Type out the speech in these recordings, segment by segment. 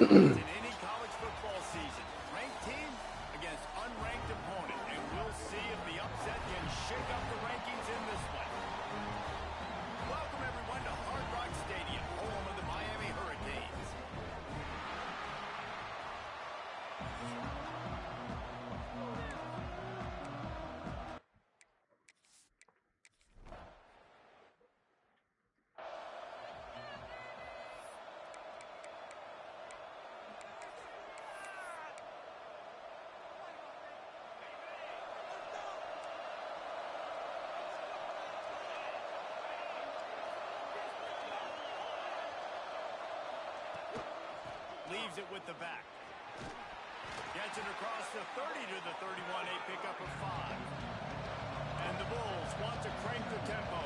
It's in any college football season. Ranked team against unranked opponent. And we'll see if the upset can shake up the rankings in this one. Welcome, everyone, to Hard Rock Stadium, home of the Miami Hurricanes. Leaves it with the back. Gets it across the 30 to the 31, a pickup of 5. And the Bulls want to crank the tempo.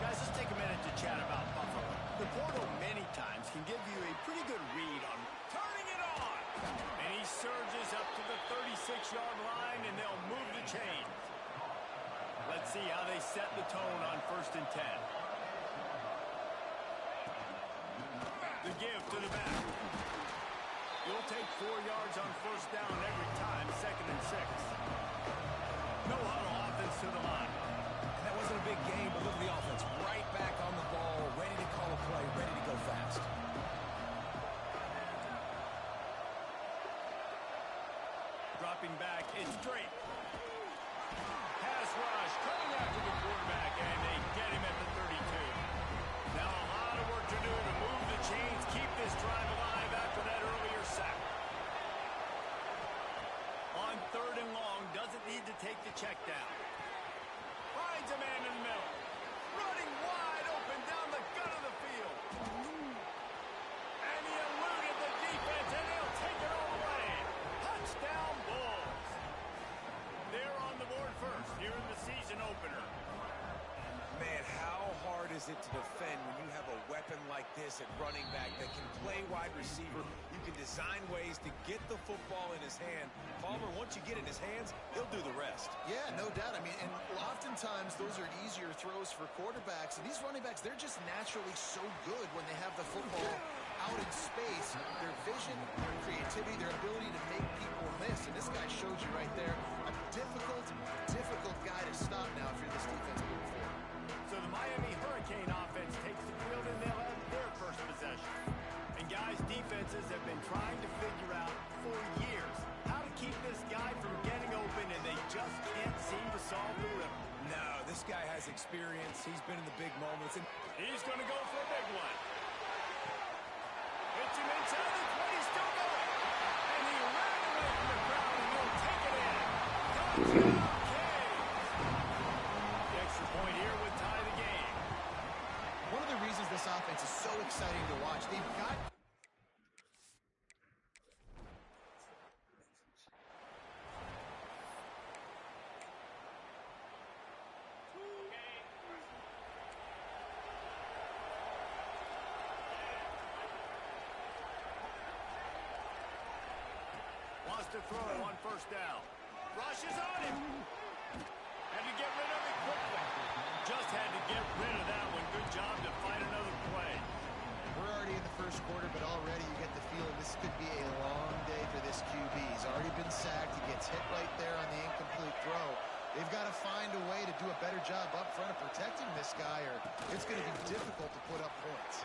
Guys, let's take a minute to chat about Buffalo. The portal many times can give you a pretty good read on turning it on. And he surges up to the 36-yard line, and they'll move the chains. Let's see how they set the tone on 1st and 10. The give to the back. You'll take 4 yards on 1st down every time, 2nd and 6. No huddle offense to the line. That wasn't a big game, but look at the offense. Right back on the ball, ready to call a play, ready to go fast. Dropping back, it's Drake. Pass rush, coming after the quarterback, and they get him at the 32. Now a lot of work to do to move the chains, keep this drive alive after that earlier sack. On 3rd and long, doesn't need to take the check down. Finds a man in the middle. Running wide open down the gut of the field. And he eluded the defense, and he'll take it all the way. Touchdown, Bulls. They're on the board first here in the season opener. Man, how hard is it to defend when you have a weapon like this at running back that can play wide receiver? You can design ways to get the football in his hand. Palmer, once you get it in his hands, he'll do the rest. Yeah, no doubt. I mean, and oftentimes those are easier throws for quarterbacks. And these running backs, they're just naturally so good when they have the football out in space. Their vision, their creativity, their ability to make people miss. And this guy showed you right there a difficult guy to stop now if you're this defense moving forward. So the Miami Hurricane offense takes the field, and they'll have their first possession. And guys, defenses have been trying to figure out for years how to keep this guy from getting open, and they just can't seem to solve the riddle. No, this guy has experience. He's been in the big moments. And he's going to go for a big one. Hits him inside the 20, still going. And he ran away from the crowd, and he'll take it in. Touchdown, the extra point here would tie the game. One of the reasons this offense is so exciting to watch, they've got... Wants to throw on 1st down. Rushes on him. Had to get rid of it quickly. Just had to get rid of that one. Good job to fight another play. We're already in the 1st quarter, but already you get the feeling this could be a long day for this QB. He's already been sacked. He gets hit right there on the incomplete throw. They've got to find a way to do a better job up front of protecting this guy, or it's going to be difficult to put up points.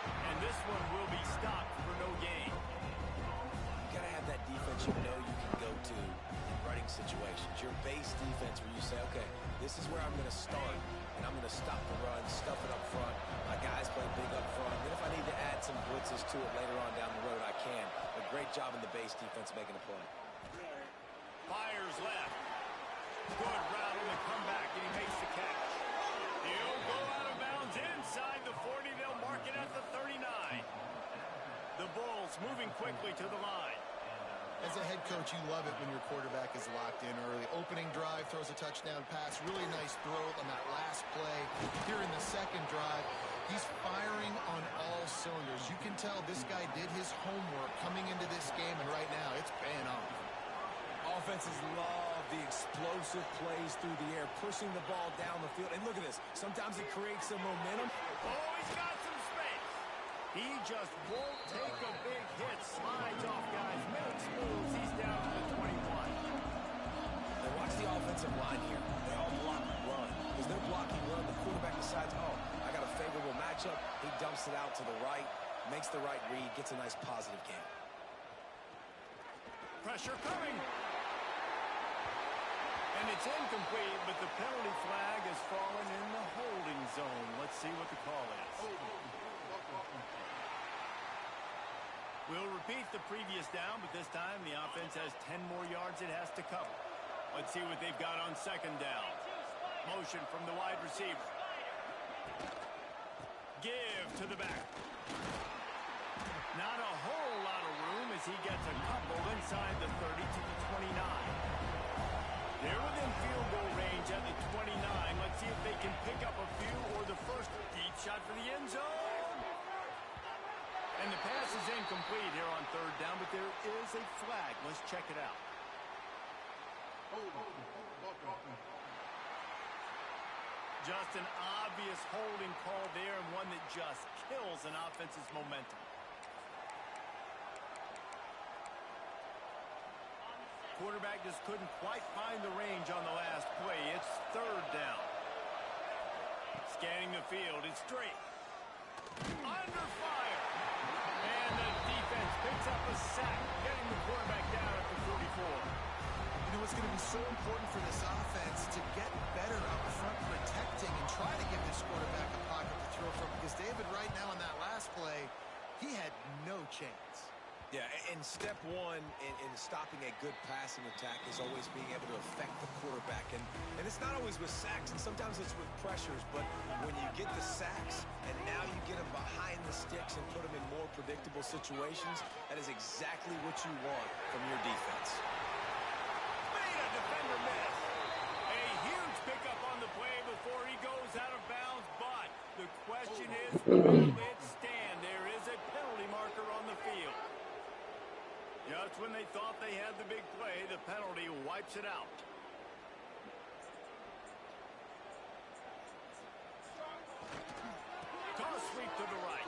And this one will be stopped for no gain. you got to have that defense you know you can go to in running situations. Your base defense where you say, okay, this is where I'm going to start, and I'm going to stop the run, stuff it up front. My guys play big up front. Then if I need to add some blitzes to it later on down the road, I can. A great job in the base defense making a play. Fires left. Good route on the comeback, and he makes the catch. He'll go out of bounds inside the 40. They'll mark it at the 39. The Bulls moving quickly to the line. As a head coach, you love it when your quarterback is locked in early. Opening drive, throws a touchdown pass. Really nice throw on that last play. Here in the second drive, he's firing on all cylinders. You can tell this guy did his homework coming into this game, and right now it's paying off. Offenses love the explosive plays through the air, pushing the ball down the field. And look at this. Sometimes it creates some momentum. Oh, he's got some space. He just won't take a big hit. Slides off guys, makes moves. He's down to the 21. Now watch the offensive line here. They all block run. As they're blocking run, the quarterback decides, oh, I got a favorable matchup. He dumps it out to the right, makes the right read, gets a nice positive game. Pressure coming. And it's incomplete, but the penalty flag has fallen in the holding zone. Let's see what the call is. We'll repeat the previous down, but this time the offense has 10 more yards it has to cover. Let's see what they've got on second down. Motion from the wide receiver. Give to the back. Not a whole lot of room as he gets a couple inside the 30 to the 29. They're within field goal range at the 29. Let's see if they can pick up a few or the first deep shot for the end zone. And the pass is incomplete here on third down, but there is a flag. Let's check it out. Just an obvious holding call there, and one that just kills an offense's momentum. Quarterback just couldn't quite find the range on the last play. It's third down. Scanning the field, it's straight. Under fire. And the defense picks up a sack, getting the quarterback down at the 44. You know, it's going to be so important for this offense to get better out front protecting and try to give this quarterback a pocket to throw from, because David, right now on that last play, he had no chance. Yeah, and step one in stopping a good passing attack is always being able to affect the quarterback. And it's not always with sacks, and sometimes it's with pressures. But when you get the sacks, and now you get them behind the sticks and put them in more predictable situations, that is exactly what you want from your defense. Made a defender miss. A huge pickup on the play before he goes out of bounds. But the question is, will it stand? There is a penalty marker on the field. Just when they thought they had the big play, the penalty wipes it out. Toss sweep to the right.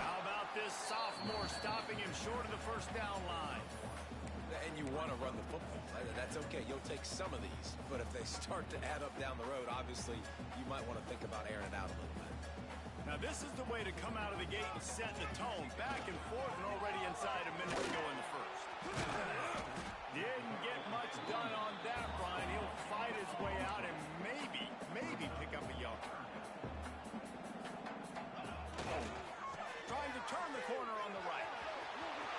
How about this sophomore stopping him short of the first down line? And you want to run the football. That's okay. You'll take some of these. But if they start to add up down the road, obviously, you might want to think about airing it out a little bit. Now, this is the way to come out of the gate and set the tone. Back and forth and already inside a minute to go in the first. Didn't get much done on that, Brian. He'll fight his way out and maybe pick up a yard. Trying to turn the corner on the right.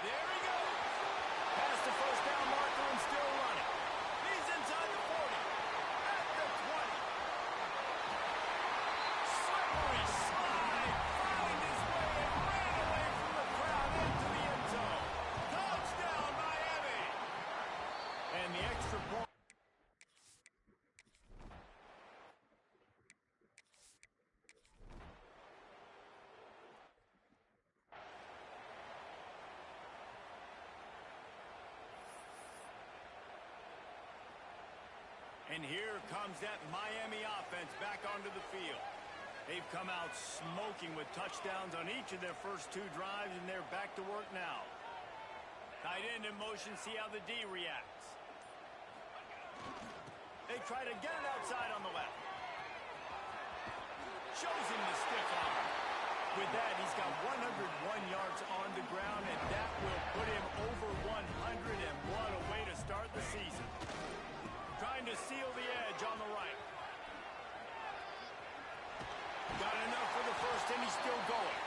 There he goes. Past the first down marker and still running. He's inside the 40. At the 20. Slippery slide. Found his way and ran away from the crowd into the end zone. Touchdown, Miami. And the extra point. And here comes that Miami offense back onto the field. They've come out smoking with touchdowns on each of their first two drives, and they're back to work now. Tight end in motion, see how the D reacts. They try to get it outside on the left. Shows him the stiff arm. With that, he's got 101 yards on the ground, and that will put him over 100, and what a way to start the season. Trying to seal the edge on the right. Got enough for the first, and he's still going.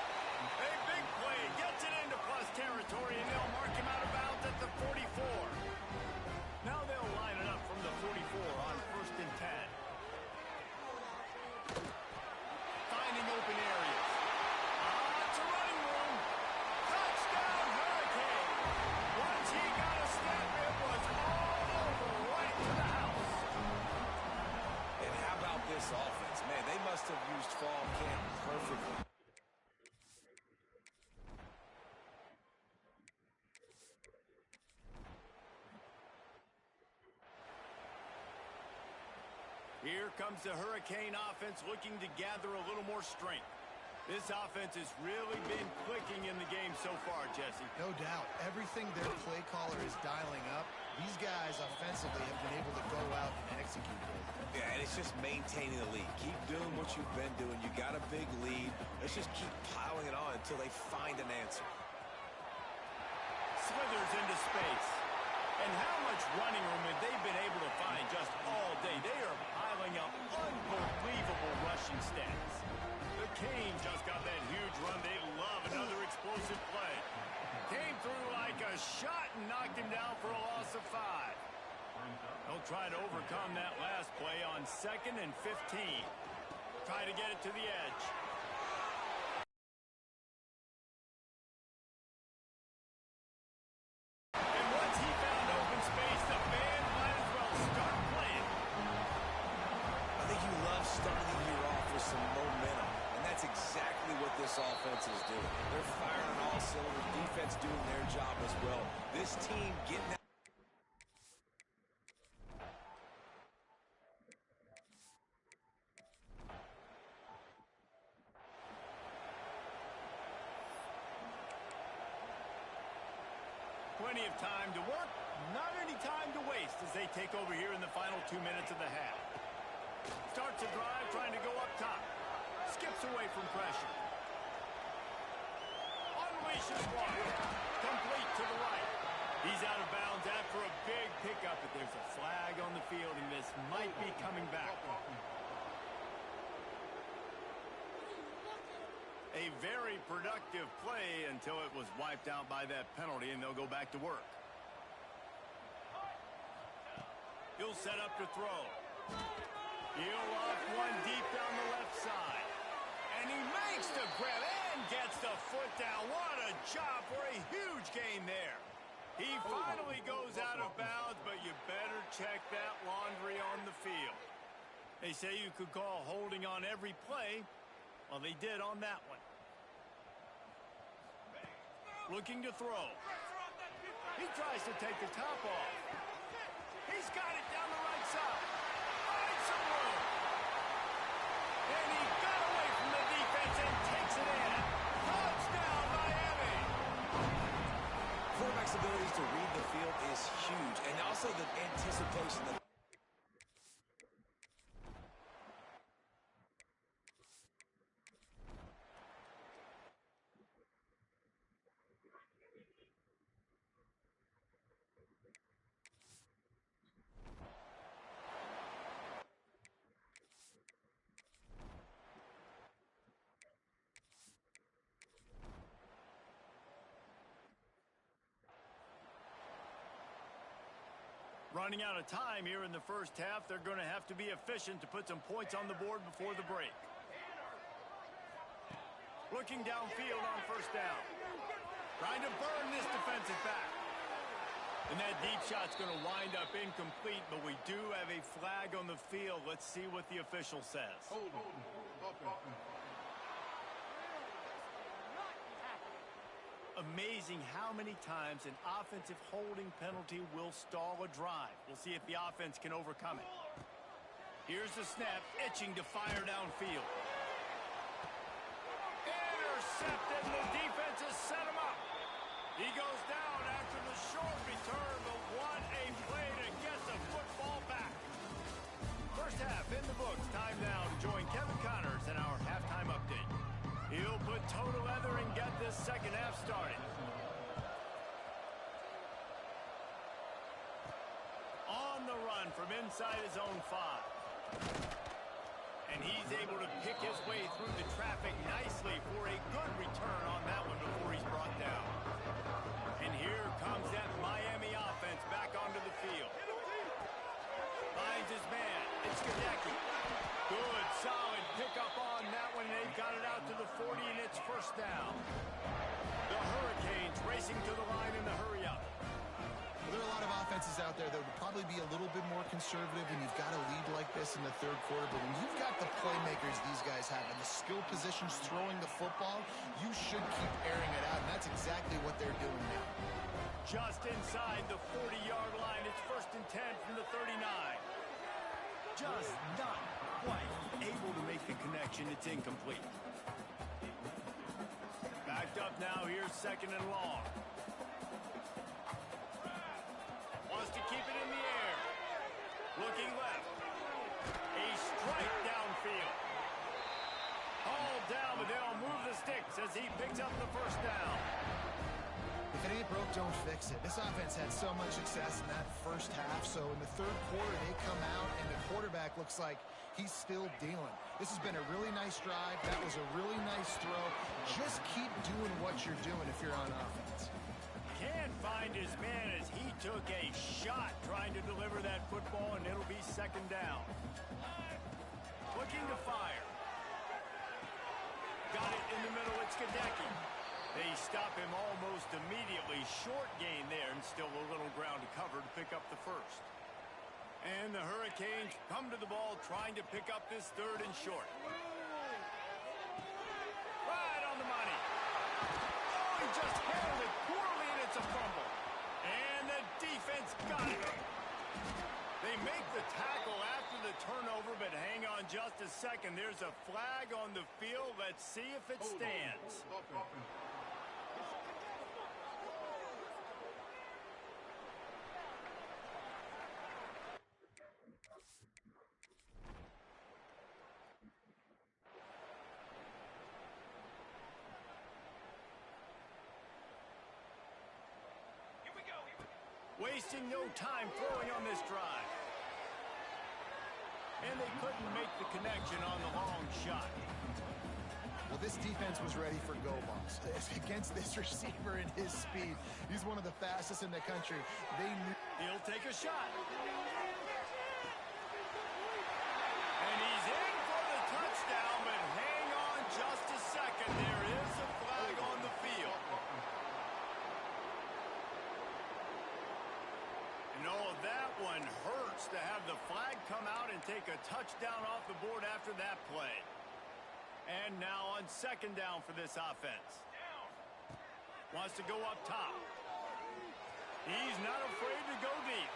A big play, gets it into plus territory, and they'll mark him out of bounds at the 44. Now they'll line it up from the 44 on first and 10. Finding open areas. Lots of running room. Touchdown, Hurricane. Once he got a step, it was all over right to the house. And how about this offense? Man, they must have used fall camp perfectly. Here comes the Hurricane offense looking to gather a little more strength. This offense has really been clicking in the game so far, Jesse. No doubt. Everything their play caller is dialing up, these guys offensively have been able to go out and execute it. Yeah, and it's just maintaining the lead. Keep doing what you've been doing. You got a big lead. Let's just keep piling it on until they find an answer. Slithers into space. And how much running room have they been able to find just all day? They are piling up unbelievable rushing stats. The Canes just got that huge run. They love another explosive play. Came through like a shot and knocked him down for a loss of 5. They'll try to overcome that last play on 2nd and 15. Try to get it to the edge. And once he found open space, the band might as well start playing. I think you love starting the year off with some momentum, and that's exactly what this offense is doing. They're firing on all cylinders, defense doing their job as well. This team getting that. Plenty of time to work, not any time to waste as they take over here in the final 2 minutes of the half. Starts a drive trying to go up top. Skips away from pressure. Unleashes one. Complete to the right. He's out of bounds after a big pickup, but there's a flag on the field, and this might be coming back. A very productive play until it was wiped out by that penalty, and they'll go back to work. He'll set up to throw. He'll off one deep down the left side. And he makes the grab and gets the foot down. What a job for a huge gain there. He finally goes out of bounds, but you better check that laundry on the field. They say you could call holding on every play. Well, they did on that one. Looking to throw. He tries to take the top off. He's got it down the right side. Finds some room. And he got away from the defense and takes it in. Touchdown, Miami. Quarterback's abilities to read the field is huge, and also the anticipation that running out of time here in the first half. They're going to have to be efficient to put some points on the board before the break. Looking downfield on first down. Trying to burn this defensive back. And that deep shot's going to wind up incomplete, but we do have a flag on the field. Let's see what the official says. Amazing how many times an offensive holding penalty will stall a drive. We'll see if the offense can overcome it. Here's the snap, itching to fire downfield. Intercepted, and the defense has set him up. He goes down after the short return, but what a play to get the football back. First half in the books. Time now to join Kevin Connors in our halftime update. He'll put toe to leather and get this second half started. On the run from inside his own 5. And he's able to pick his way through the traffic nicely for a good return on that one before he's brought down. And here comes that Miami offense back onto the field. Finds his man. It's Gadecki. Good, solid pickup on that one. They've got it out to the 40, and it's first down. The Hurricanes racing to the line in the hurry-up. There are a lot of offenses out there that would probably be a little bit more conservative, and you've got a lead like this in the third quarter. But when you've got the playmakers these guys have and the skill positions throwing the football, you should keep airing it out, and that's exactly what they're doing now. Just inside the 40-yard line, it's first and 10 from the 39. Just not quite able to make the connection. It's incomplete. Backed up now, here's 2nd and long. Wants to keep it in the air. Looking left. A strike downfield. Hauled down, but they'll move the sticks as he picks up the 1st down. If it ain't broke, don't fix it. This offense had so much success in that 1st half, so in the 3rd quarter, they come out, and the quarterback looks like he's still dealing. This has been a really nice drive. That was a really nice throw. Just keep doing what you're doing if you're on offense. Can't find his man as he took a shot trying to deliver that football, and it'll be 2nd down. Looking to fire. Got it in the middle. It's Gadecki. They stop him almost immediately. Short gain there, and still a little ground to cover to pick up the 1st. And the Hurricanes come to the ball trying to pick up this 3rd and short. Right on the money. Oh, he just handled it poorly, and it's a fumble. And the defense got it. They make the tackle after the turnover, but hang on just a second. There's a flag on the field. Let's see if it stands. Wasting no time throwing on this drive. And they couldn't make the connection on the long shot. Well, this defense was ready for go balls. Against this receiver and his speed, he's one of the fastest in the country. They knew. He'll take a shot. And he's in for the touchdown, but hang on just a second. There is a flag on the field. No, that one hurts to have the flag come out and take a touchdown off the board after that play. And now on 2nd down for this offense. Wants to go up top. He's not afraid to go deep.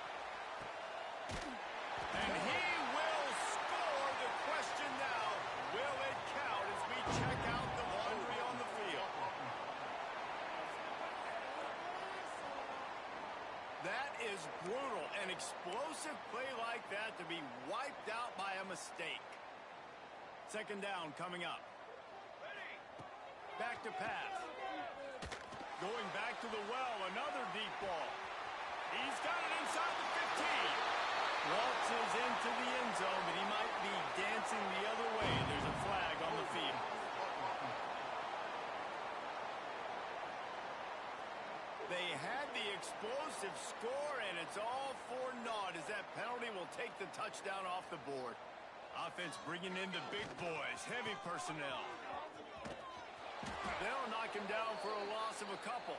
And he will score. The question now, will it count as we check out the laundry on the field? That is brutal. An explosive play like that to be wiped out by a mistake. 2nd down coming up. Back to pass. Going back to the well, another deep ball. He's got it inside the 15. Waltzes into the end zone, but he might be dancing the other way. There's a flag on the field. They had the explosive score, and it's all for naught as that penalty will take the touchdown off the board. Offense bringing in the big boys, heavy personnel. They'll knock him down for a loss of a couple.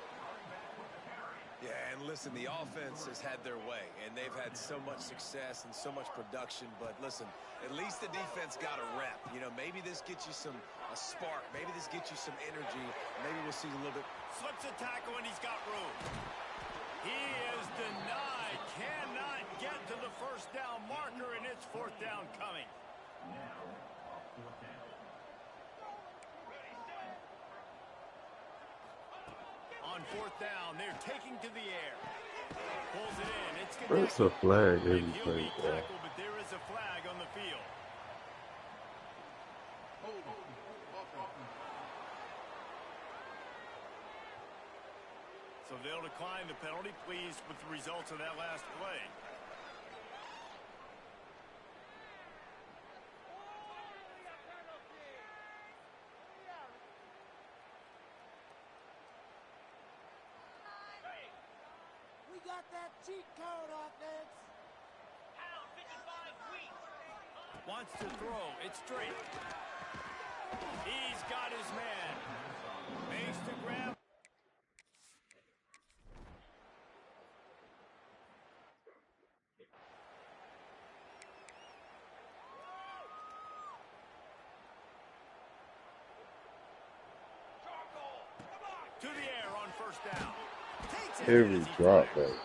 Yeah, and listen, the offense has had their way, and they've had so much success and so much production. But listen, at least the defense got a rep. You know, maybe this gets you a spark. Maybe this gets you some energy. Maybe we'll see a little bit. Slips a tackle, and he's got room. He is denied. Cannot get to the 1st down marker, and it's 4th down coming. On 4th down, they're taking to the air. Pulls it in. It's Gadecki. That's a flag. And he'll be tackled, but there is a flag on the field. So they'll decline the penalty. Pleased with the results of that last play. We got that cheat code offense. Wants to throw. It's straight. He's got his man. Makes the grab. To the air on 1st down. Takes it Every as he drop fires. back.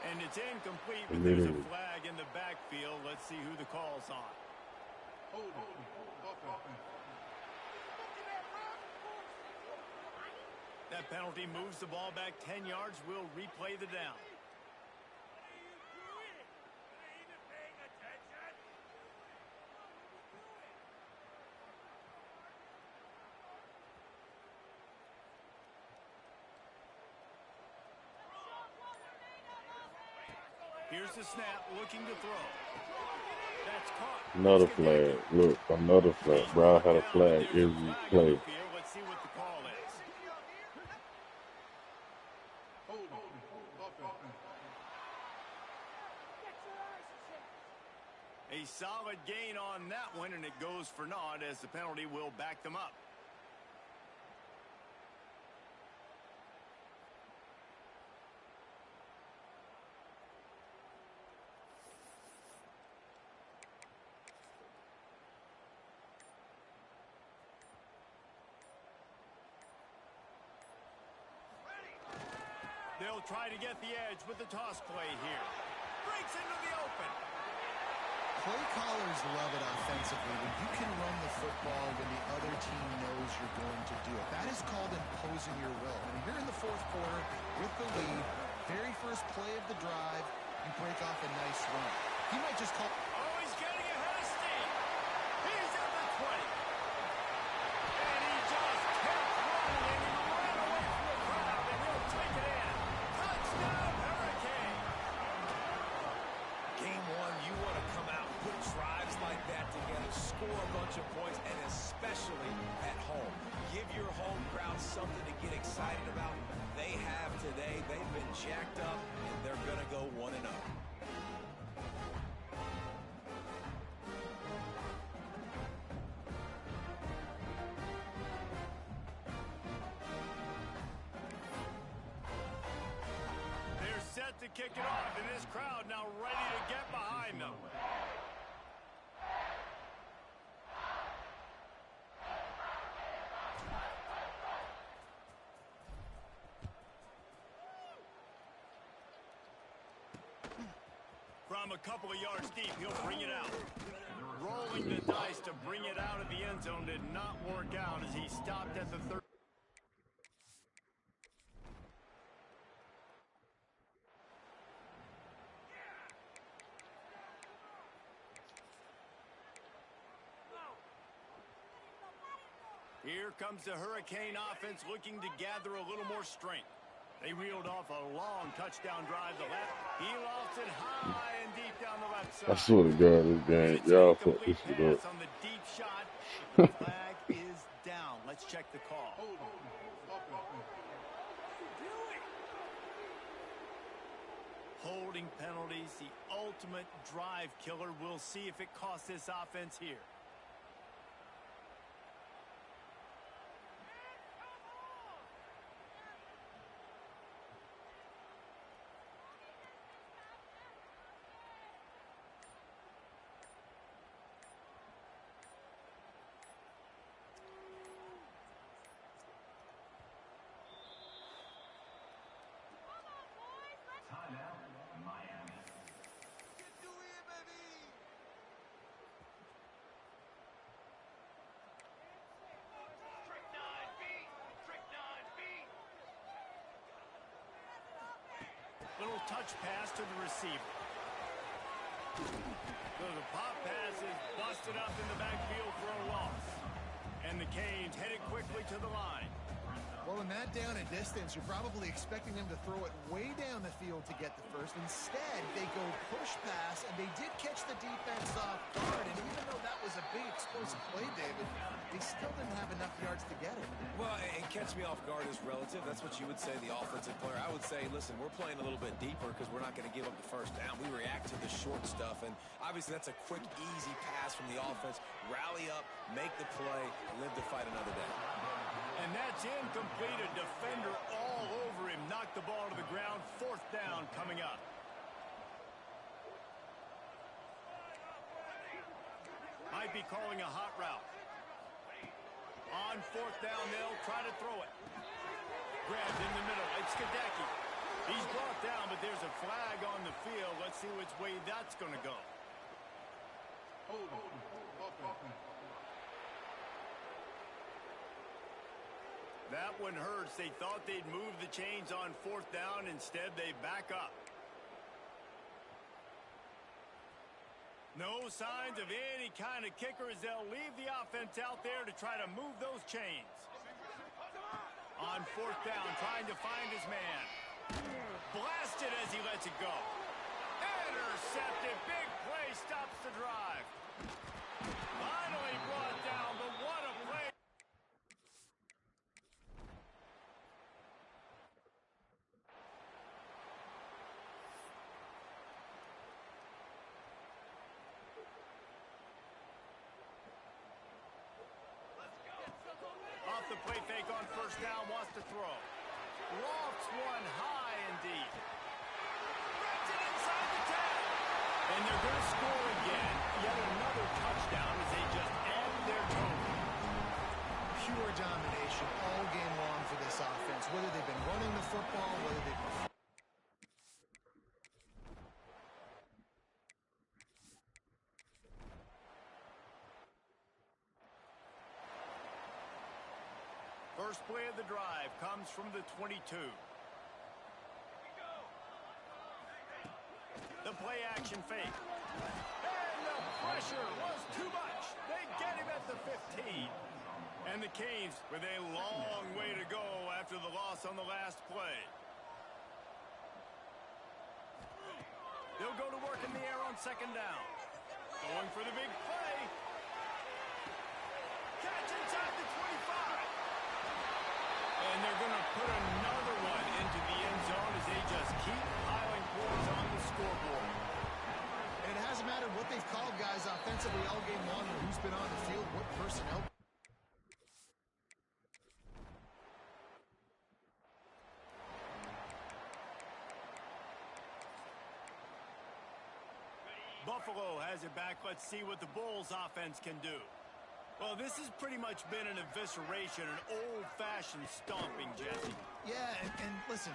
And it's incomplete, but there's a flag in the backfield. Let's see who the call's on. That penalty moves the ball back 10 yards. We'll replay the down. Here's the snap, looking to throw. That's caught. Another flag. Look, another flag. Brown had a flag every play. Let's see what the call is. A solid gain on that one, and it goes for naught as the penalty will back them up. They'll try to get the edge with the toss play here. Breaks into the open. Play callers love it offensively when you can run the football when the other team knows you're going to do it. That is called imposing your will. And here in the fourth quarter with the lead, very first play of the drive, you break off a nice run. He might just call... Oh, he's getting ahead of steam. He's at the 20. And he just kept running, and he ran away from the crowd, and he'll take it in. Touchdown, Hurricane. Game one, you want to come out, put drives like that together, score a bunch of points, and especially at home. Give your home crowd something to get excited about. They have today. They've been jacked up, and they're going to go 1-0. They're set to kick it off, and this crowd now ready to get behind them. From a couple of yards deep, he'll bring it out. Rolling the dice to bring it out of the end zone did not work out as he stopped at the 30. Here comes the Hurricane offense looking to gather a little more strength. They reeled off a long touchdown drive to left. He lofts it high and deep down the left side. I swear to God, this game, y'all fuck this shit up. On the deep shot, the flag is down. Let's check the call. Holding penalties, the ultimate drive killer. We'll see if it costs this offense here. Little touch pass to the receiver. So the pop pass is busted up in the backfield for a loss. And the Canes headed quickly to the line. Well, in that down and distance, you're probably expecting them to throw it way down the field to get the first. Instead, they go push pass, and they did catch the defense off guard. And even though that was a big explosive play, David, they still didn't have enough yards to get it. Well, and catch me off guard is relative. That's what you would say, the offensive player. I would say, listen, we're playing a little bit deeper because we're not going to give up the first down. We react to the short stuff, and obviously that's a quick, easy pass from the offense. Rally up, make the play, live to fight another day. And that's incomplete. A defender all over him. Knocked the ball to the ground. Fourth down coming up. Might be calling a hot route. On fourth down, they'll try to throw it. Grabbed in the middle. It's Kadecki. He's brought down, but there's a flag on the field. Let's see which way that's going to go. That one hurts. They thought they'd move the chains on fourth down. Instead, they back up. No signs of any kind of kicker as they'll leave the offense out there to try to move those chains. On fourth down, trying to find his man. Blasted as he lets it go. Intercepted. Big play stops the drive. Finally brought down, but what a play. Off the play fake on first down, wants to throw. Lofts one high and deep. Rips it inside the 10. And they're going to score again. Yet another touchdown as they just end their total. Pure domination all game long for this offense. Whether they've been running the football, whether they've been... First play of the drive comes from the 22. The play action fake. And the pressure was too much. They get him at the 15. And the Canes with a long way to go after the loss on the last play. They'll go to work in the air on second down. Going for the big play. Catch inside the 25. And they're going to put another one into the end zone as they just keep piling points on the scoreboard. And it hasn't mattered what they've called guys offensively all game long or who's been on the field, what personnel. Buffalo has it back. Let's see what the Bulls offense can do. Well, this has pretty much been an evisceration, an old-fashioned stomping, Jesse. Yeah, and listen,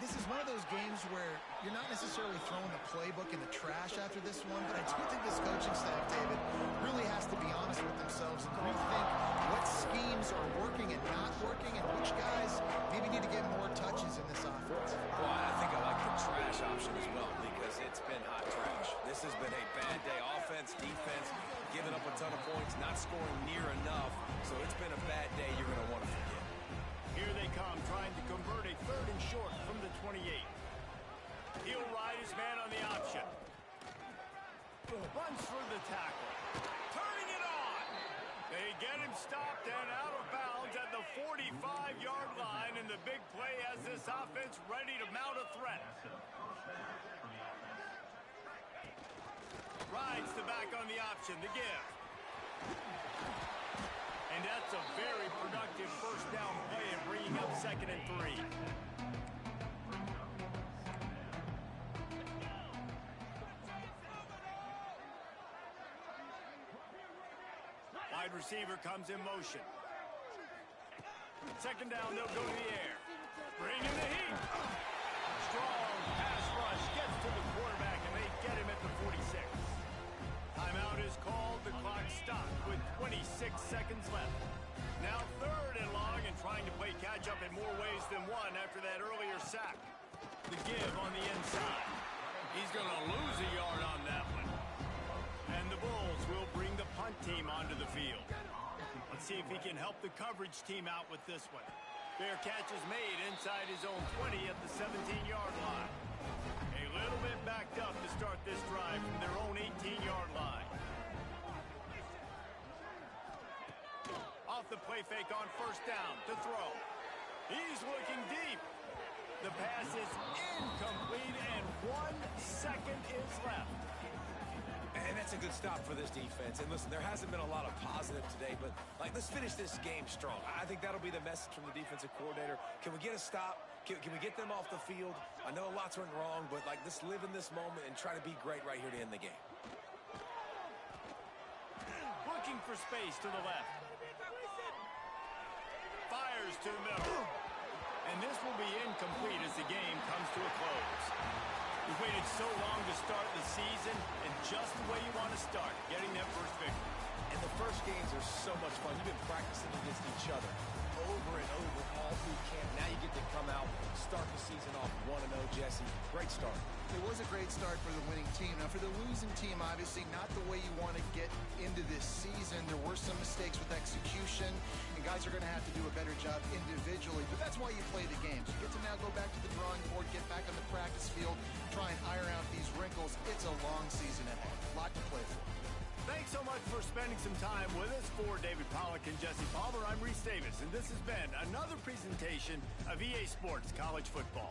this is one of those games where you're not necessarily throwing the playbook in the trash after this one, but I do think this coaching staff, David, really has to be honest with themselves and rethink what schemes are working and not working and which guys maybe need to get more touches in this offense. Well, I think I like the trash option as well because it's been hot trash. This has been a bad day. Offense, defense, giving up a ton of points, not scoring near enough. So it's been a bad day you're going to want to forget. Here they come, trying to convert a third and short from the 28. He'll ride his man on the option. Runs for the tackle. Turning it on. They get him stopped and out of bounds at the 45-yard line, and the big play has this offense ready to mount a threat. Rides the back on the option, the give. And that's a very productive first down play and bringing up 2nd and 3. Wide receiver comes in motion. 2nd down, they'll go to the air. Bring in the heat. Strong pass rush gets to the quarterback, and they get him at the 46. Timeout is called. The clock stopped with 26 seconds left. Now 3rd and long and trying to play catch-up in more ways than one after that earlier sack. The give on the inside. He's going to lose a yard on that one. And the Bulls will bring the punt team onto the field. Let's see if he can help the coverage team out with this one. Fair catch is made inside his own 20 at the 17-yard line. A little bit backed up to start this drive from their own 18-yard line. Off the play fake on first down to throw. He's looking deep. The pass is incomplete, and 1 second is left. And that's a good stop for this defense. And listen, there hasn't been a lot of positive today, but let's finish this game strong. I think that'll be the message from the defensive coordinator. Can we get a stop? Can we get them off the field? I know lots went wrong, but let's live in this moment and try to be great right here to end the game. Looking for space to the left. Fires to the middle. And this will be incomplete as the game comes to a close. We've waited so long to start the season, and just the way you want to start, getting that first victory. And the first games are so much fun. You've been practicing against each other over and over great start for the winning team. Now, for the losing team, obviously not the way you want to get into this season. There were some mistakes with execution, and guys are going to have to do a better job individually. But that's why you play the games. You get to now go back to the drawing board, get back on the practice field, try and iron out these wrinkles. It's a long season ahead. A lot to play for. Thanks so much for spending some time with us. For David Pollack and Jesse Palmer, I'm Reese Davis, and this has been another presentation of EA Sports College Football.